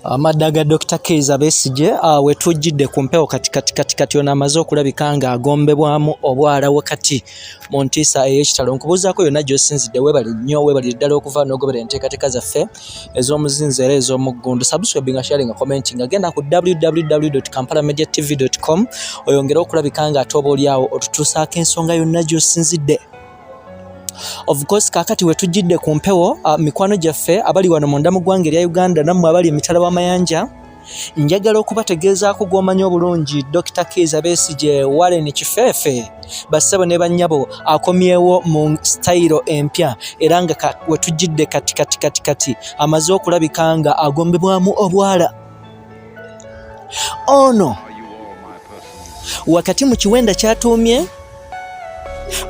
Amadaga Dr. Kizza Besigye wetujjidde ku mpewo kati ono amaze okulabika nga agombebwamu obwala wakati mu ntiisa ey'ekitalo. Nkubuuzaako yonna gy'osinzidde weebale nnyo, weebalire ddala okuva n'ogobera enteekateeka zaffe ez'omuzinzi era ez'omuggundu. Subscribe nga sharing nga commenting agenda ku www.kampalamediatv.com oyongere okulabika nga ate oba oliawo otutuusaako ensonga yonna gy'osinzidde. Of course kakati wetujjidde ku mpewo mikwano gyaffe abali wano munda mu ggwanga erya Uganda nammwe abali emitala w'amayanja, njagala okubategeezaako gw'omanyi obulungi Dr. Kizza Besigye Warren Kifeefe bassebo ne bannyabo akomyewo mu stayiro empya era nga wetujjidde kati amaze okulabika nga agombebwamu obwala. Ono wakati mu kiwenda kyatuumye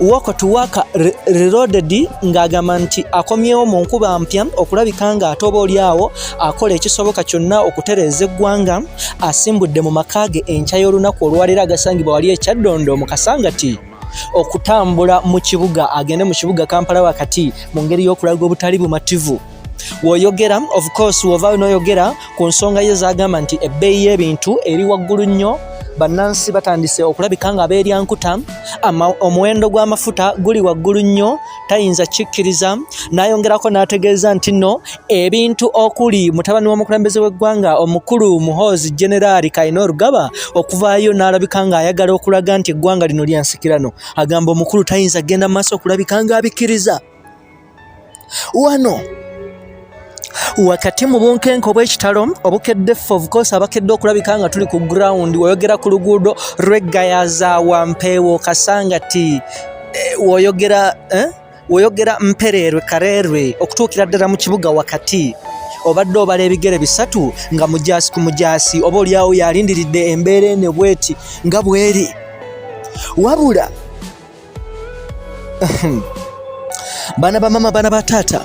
Wako to Waka Reloaded ng'agamba nti akomyewo mu nkuba mpya okulabika nga ate oba oliawo akola ekisoboka kyonna okutereeza eggwanga, asimbudde mu maka ge enkya y'olunaku olwaleero agasangibwa wali ekyaddondo mu Kasangati okutambula mu kibuga, agende mu kibuga Kampala wakati mu ngeri y'okulaga obutali bumativu. W'oyogera of course w'ovaayo n'oyogera ku nsonga ye z'agamba nti ebbeeyi y'ebintu eri waggulu nnyo, bannansi batandise okulabika nga abeeryankuta, omuwendo gw'amafuta guli waggulu nnyo, tayinza kikkiriza. N'ayongerako n'ategeeza nti nno ebintu okuli mutabani w'omukulembeze w'eggwanga omukulu Muhoozi General Kayina Rugaba okuvaayo n'alabika nga ayagala okulaga nti eggwanga lino lya nsikirano. Agamba omukulu tayinza genda mu maaso okulabika nga abikkiriza. Wano wakati mu bunkenke obw'ekitalo obukedde ffe of course abakedde okulabika nga tuli ku ground, woyogera ku luguudo lw'Eggayaza Wampeewo Kasangati, woyogera Mpererwe Karerwe okutuukira ddala mu kibuga wakati, obadde obala ebigere bisatu nga mujaasi ku mujaasi oba oliawo yalindiridde embeera ene bweti nga bweri. Wabula bana bamama bana bataata,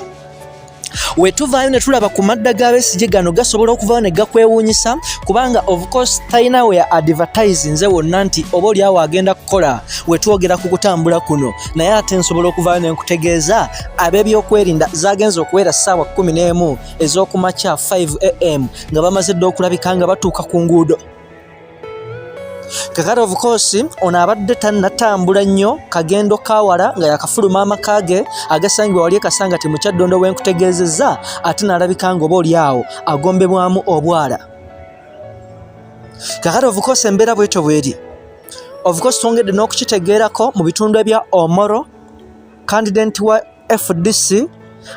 wetuvaayo ne tulaba ku madda ga Besigye gano gasobola okuvaayo ne gakwewuunyisa, kubanga of course talinawe ya advertise nze wonna nti oba oliawo agenda kukola wetwogera ku kutambula kuno, naye ate nsobola okuvaayo ne nkutegeeza ab'ebyokwerinda zagenza okubeera ssaawa 11 ez'okumakya 5 am nga bamaze dda okulabika nga batuuka ku nguudo. Kakati of course ono abadde tannatambula nnyo kagendo kawala nga yakafuluma amaka ge agasangibwa wali Kasangati mu Kyaddondo wenkutegeezezza, ate n'alabika nga oba oliawo agombebwamu obwala. Kakati of course embeera bwetyo bweri. Of course twongedde n'okukitegeerako mu bitundu ebya Omoro, candidate wa FDC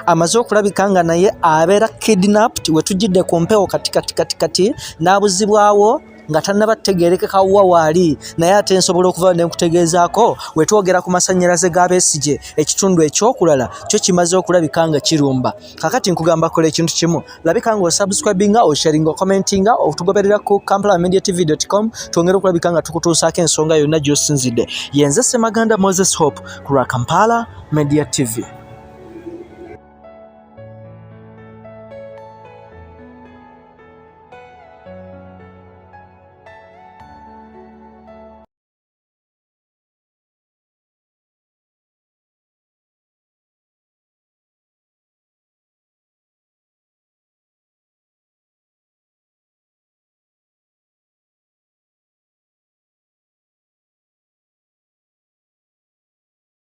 amaze okulabika nga naye abeera kidnapped, wetujjidde ku mpewo kati n'abuzibwawo nga tannabategeerekeka wa waali, naye ate nsobola okuva ne nkutegeezaako wetwogera ku masannyalaze ga Besigye ekitundu ekyokulala kyo kimaze okulabika nga kirumba. Kakati nkugamba kola ekintu kimu, labika nga osubscribinga, osharinga, okomentinga, otugoberera ku kampalamediatv.com twongere okulabika nga tukutuusaako ensonga yonna gy'osinzidde. Yenze Ssemaganda Moses Hope ku lwa Kampala Media TV.